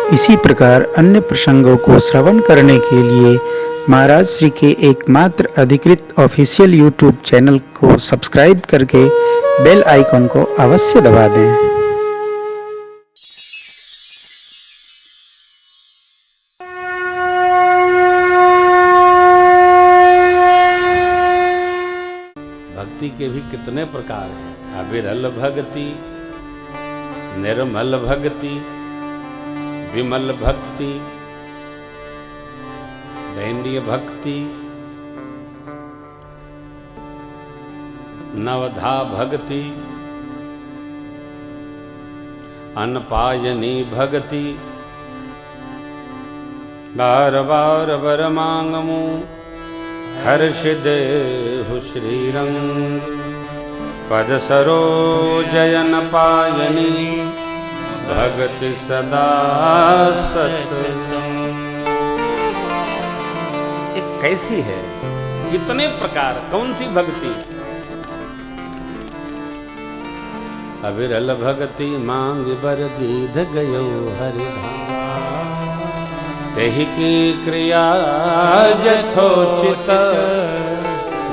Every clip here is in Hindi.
इसी प्रकार अन्य प्रसंगों को श्रवण करने के लिए महाराज श्री के एकमात्र अधिकृत ऑफिशियल यूट्यूब चैनल को सब्सक्राइब करके बेल आइकन को अवश्य दबा दें। भक्ति के भी कितने प्रकार हैं। अविरल भक्ति, निर्मल भक्ति, विमल भक्ति, दैन्य भक्ति, नवधा भक्ति, अनपायनी भक्ति, बार बार बर मांगमु हर्ष देहु श्रीरंग, पद सरोजयन पायनी भगति सदा सत्संग। एक कैसी है, इतने प्रकार, कौन सी भक्ति? अविरल भक्ति मांग बर गीध गयो हरिधाम, तेहि की क्रिया यथोचित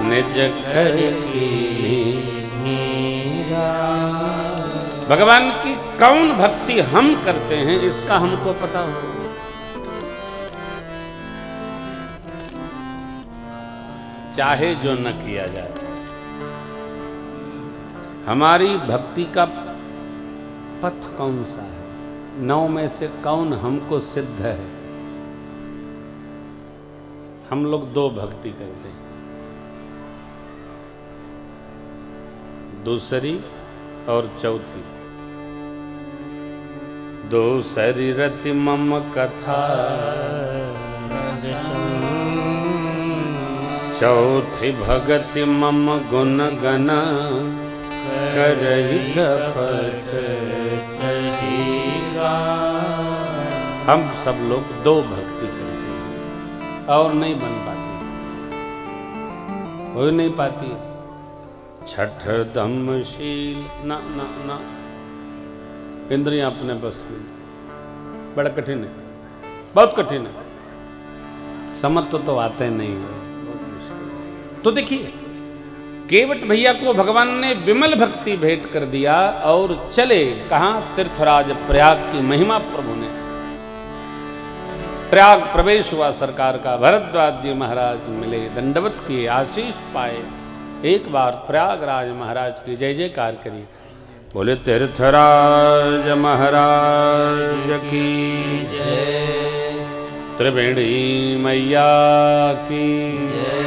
निज घर की। भगवान की कौन भक्ति हम करते हैं, इसका हमको पता हो। चाहे जो न किया जाए, हमारी भक्ति का पथ कौन सा है, 9 में से कौन हमको सिद्ध है? हम लोग 2 भक्ति करते हैं, दूसरी और चौथी। दूसरी रति मम कथा, चौथी भगति मम गुण गण, करहि कपट कहिगा। हम सब लोग 2 भक्ति करते हैं और नहीं बन पाती, हो नहीं पाती। छठ दमशील ना ना ना, इंद्रियां अपने बस में, बड़ा कठिन है, बहुत कठिन है। समझ तो आते नहीं है, बहुत मुश्किल। तो देखिए, केवट भैया को भगवान ने विमल भक्ति भेंट कर दिया और चले कहाँ? तीर्थराज प्रयाग की महिमा प्रभु ने। प्रयाग प्रवेश हुआ सरकार का, भरद्वाज जी महाराज मिले, दंडवत किए, आशीष पाए। एक बार प्रयागराज महाराज की जय जयकार करिए, बोले तीर्थराज महाराज की जय, त्रिवेणी मैया की जय,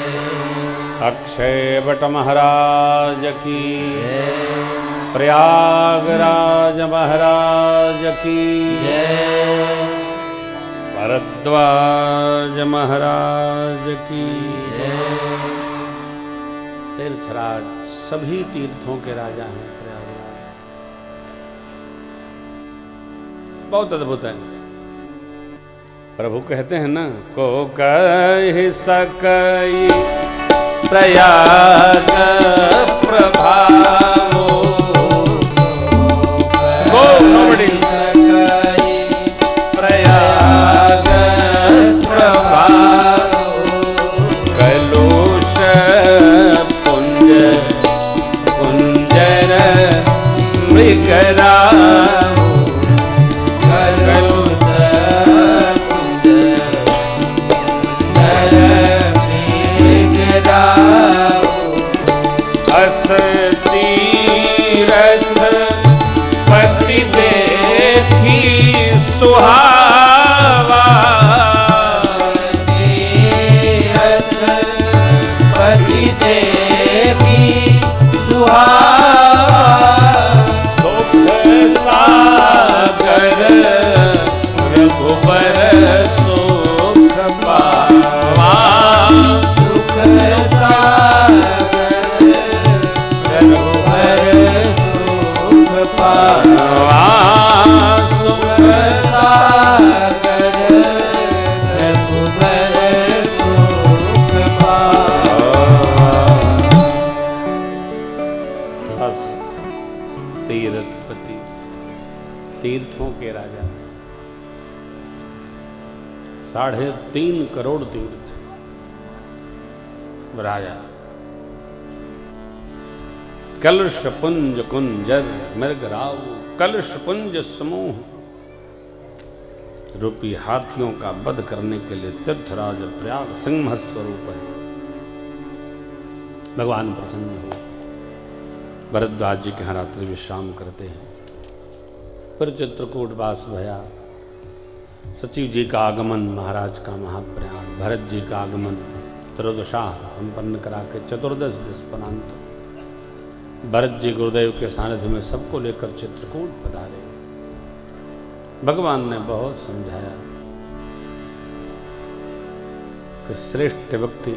अक्षय वट महाराज की जय, प्रयागराज महाराज की जय, भरद्वाज महाराज की जय। तीर्थराज सभी तीर्थों के राजा हैं प्रयागराज, बहुत अद्भुत है। प्रभु कहते हैं ना, को कह सकई प्रयाग प्रभावो, गो नोबडी सकई प्रयाग प्रभावो, कलुष पुंज कुंजर मृगरावो, कलुष पुंज कुंजर मृगरावो, अस तीरथ पति देखी सुहावा, तीरथ पति देखी सुहावा, सुख सागर रघुबर सुख पावा, सुख सागर रघुबर सुख पावा, सुख सागर रघुबर सुख पावा। बस तीर्थपति, तीर्थों के राजा, 3.5 करोड़ तीर्थ राजा। कलश पुंज कुंजर मृगराव, कलश पुंज समूह रूपी हाथियों का वध करने के लिए तीर्थराज प्रयाग सिंह स्वरूप है। भगवान प्रसन्न हो, भरद्वाज जी के यहाँ रात्रि विश्राम करते हैं। फिर चित्रकूट वास भया, सचिव जी का आगमन, महाराज का महाप्रयाण, भरत जी का आगमन, त्रयोदशाह संपन्न करा के चतुर्दश दिसपरांत भरत जी गुरुदेव के सानिध्य में सबको लेकर चित्रकूट पधारे। भगवान ने बहुत समझाया कि श्रेष्ठ व्यक्ति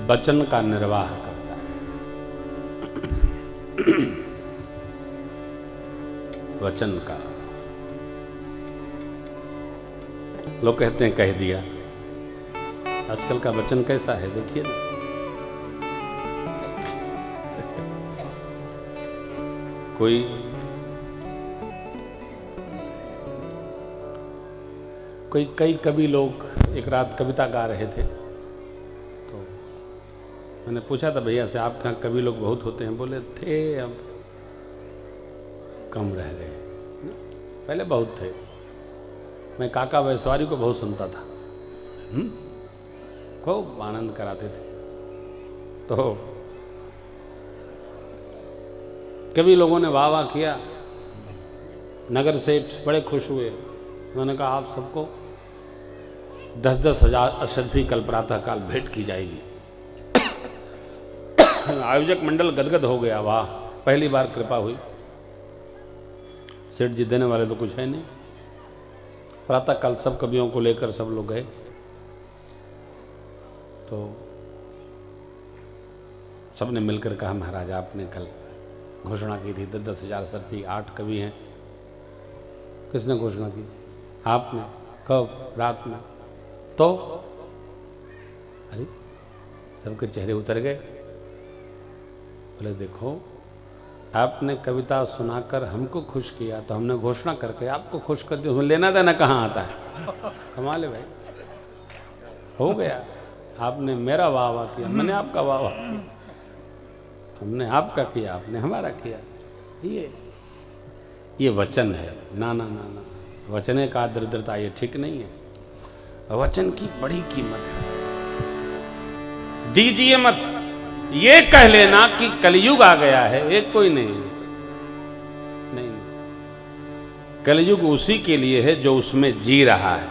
वचन का निर्वाह करता है। वचन का, लोग कहते हैं कह दिया, आजकल का वचन कैसा है देखिए ना। कई कवि लोग एक रात कविता गा रहे थे, तो मैंने पूछा था भैया से, आपके यहाँ कवि लोग बहुत होते हैं? बोले थे, अब कम रह गए, पहले बहुत थे। मैं काका वैश्वारी को बहुत सुनता था, खूब आनंद कराते थे। तो कभी लोगों ने वाह वाह किया, नगर सेठ बड़े खुश हुए। उन्होंने कहा आप सबको 10-10 हजार अशर्फी कल प्रातः काल भेंट की जाएगी। आयोजक मंडल गदगद हो गया, वाह पहली बार कृपा हुई। सेठ जी देने वाले तो कुछ है नहीं। प्रातः काल सब कवियों को लेकर सब लोग गए, तो सबने मिलकर कहा महाराज आपने कल घोषणा की थी 10-10 हजार अशर्फी, 8 कवि हैं। किसने घोषणा की? आपने। कब? रात में। तो अरे सबके चेहरे उतर गए। बोले देखो, आपने कविता सुनाकर हमको खुश किया, तो हमने घोषणा करके आपको खुश कर दिया। लेना देना कहाँ आता है? कमाल है भाई, हो गया। आपने मेरा वाह वाह किया, मैंने आपका वाह वाह किया, हमने आपका किया, आपने हमारा किया। ये वचन है। ना ना ना ना, वचने का दरिद्रता ये ठीक नहीं है। वचन की बड़ी कीमत है। दीजिए मत, ये कह लेना कि कलयुग आ गया है, एक कोई नहीं। कलयुग उसी के लिए है जो उसमें जी रहा है,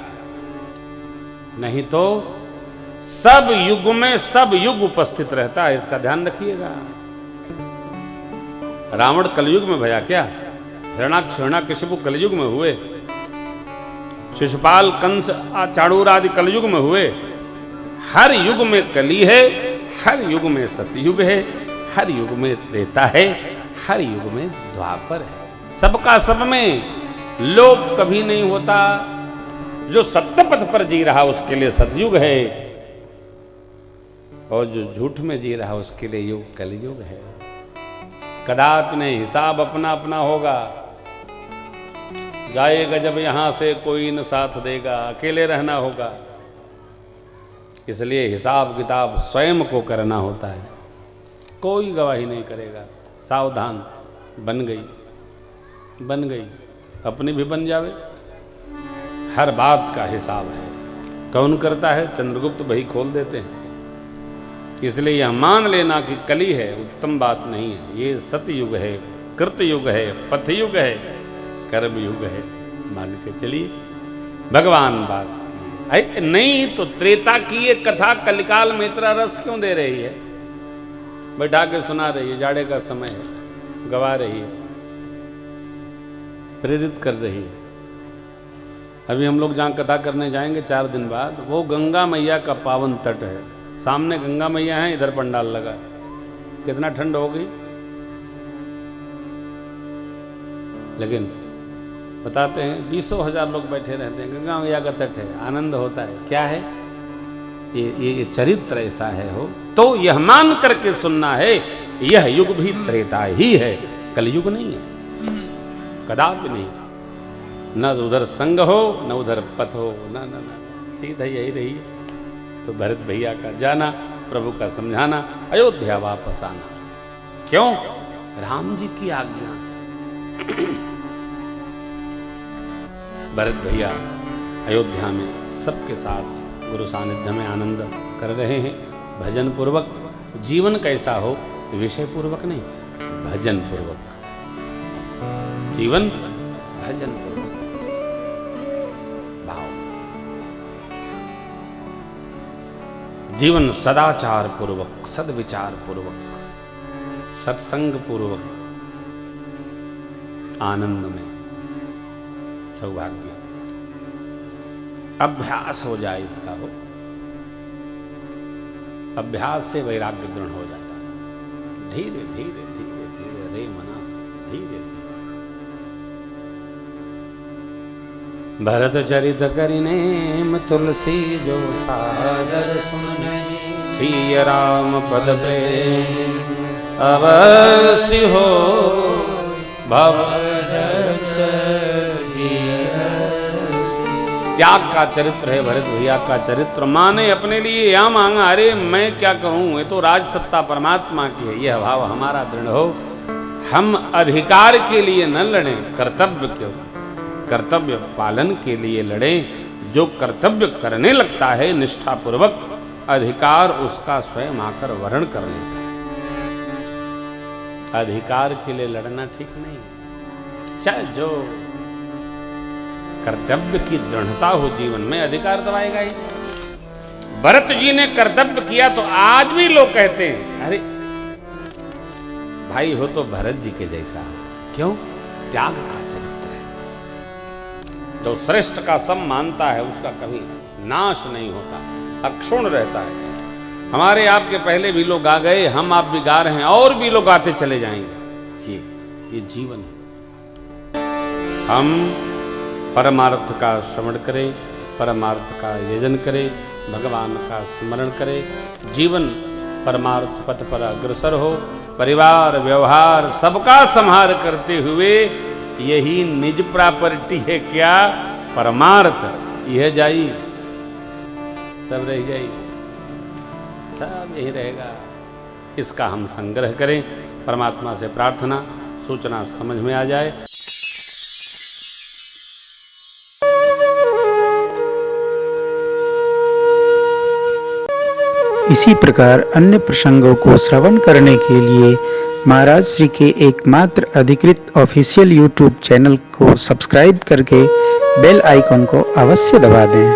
नहीं तो सब युग में सब युग उपस्थित रहता है। इसका ध्यान रखिएगा। रावण कलयुग में भया क्या? हिरणाक्ष हिरण्यकशिपु कलयुग में हुए, शिशुपाल कंस चाणूर आदि कलयुग में हुए। हर युग में कली है, हर युग में सतयुग है, हर युग में त्रेता है, हर युग में द्वापर है। सबका सब में लोभ कभी नहीं होता। जो सत्य पथ पर जी रहा उसके लिए सतयुग है, और जो झूठ में जी रहा उसके लिए युग कलयुग है। कदापि नहीं, हिसाब अपना अपना होगा। जाएगा जब यहां से कोई न साथ देगा, अकेले रहना होगा। इसलिए हिसाब किताब स्वयं को करना होता है, कोई गवाही नहीं करेगा। सावधान। बन गई, अपनी भी बन जावे। हर बात का हिसाब है। कौन करता है? चंद्रगुप्त बही खोल देते हैं। इसलिए यह मान लेना कि कली है उत्तम बात नहीं है। ये सतयुग है, कृतयुग है, पथयुग है, कर्मयुग है। मान के चलिए, भगवान वास की। नहीं तो त्रेता की ये कथा कलिकाल में इतना रस क्यों दे रही है? बैठा के सुना रही है, जाड़े का समय है, गवा रही है, प्रेरित कर रही है। अभी हम लोग जहाँ कथा करने जाएंगे 4 दिन बाद, वो गंगा मैया का पावन तट है। सामने गंगा मैया है, इधर पंडाल लगा। कितना ठंड होगी, लेकिन बताते हैं 20,000 लोग बैठे रहते हैं। गंगा मैया का तट है, आनंद होता है। क्या है ये चरित्र ऐसा है हो, तो यह मान करके सुनना है। यह युग भी त्रेता ही है, कलयुग नहीं है, कदापि नहीं। न उधर संग हो, न उधर पथ हो, न न न। सीधा यही रही। तो भरत भैया का जाना, प्रभु का समझाना, अयोध्या वापस आना। क्यों? राम जी की आज्ञा से। भरत भैया अयोध्या में सबके साथ गुरु सानिध्य में आनंद कर रहे हैं, भजन पूर्वक। जीवन कैसा हो, विषय पूर्वक नहीं, भजन पूर्वक। जीवन भजन पूर्वक, भाव। जीवन सदाचार पूर्वक, सदविचार पूर्वक, सत्संग पूर्वक, आनंद में, सौभाग्य। अभ्यास हो जाए इसका, हो अभ्यास से वैराग्य दृढ़ हो जाता है। धीरे धीरे धीरे धीरे, रे मना, धीरे धीरे। भरत चरित करिने तुलसी जो सादर सुने, सिय राम पद प्रेम अवश्य हो, भव त्याग का चरित्र है भरत भैया का चरित्र। माँ ने अपने लिए या मांगा, अरे मैं क्या करूं, ये तो राज सत्ता परमात्मा की है। यह भाव हमारा दृढ़ हो, हम अधिकार के लिए न लड़ें, कर्तव्य क्यों, कर्तव्य पालन के लिए लड़ें। जो कर्तव्य करने लगता है निष्ठापूर्वक, अधिकार उसका स्वयं आकर वर्ण कर लेता है। अधिकार के लिए लड़ना ठीक नहीं, चाहे जो कर्तव्य की दृढ़ता हो जीवन में, अधिकार दबाएगा ही। भरत जी ने कर्तव्य किया तो आज भी लोग कहते हैं, अरे भाई हो तो भरत जी के जैसा। क्यों? त्याग का चरित्र है। जो श्रेष्ठ का सम मानता है उसका कभी नाश नहीं होता, अक्षुण्ण रहता है। हमारे आपके पहले भी लोग आ गए, हम आप भी गा रहे हैं, और भी लोग आते चले जाएंगे। ये जीवन है। हम परमार्थ का श्रवण करें, परमार्थ का यजन करें, भगवान का स्मरण करें, जीवन परमार्थ पथ पर अग्रसर हो, परिवार व्यवहार सबका संहार करते हुए, यही निज प्रॉपर्टी है क्या, परमार्थ। यह जाई सब रह जाई, सब यही रहेगा। इसका हम संग्रह करें। परमात्मा से प्रार्थना, सूचना समझ में आ जाए। इसी प्रकार अन्य प्रसंगों को श्रवण करने के लिए महाराज श्री के एकमात्र अधिकृत ऑफिशियल यूट्यूब चैनल को सब्सक्राइब करके बेल आइकॉन को अवश्य दबा दें।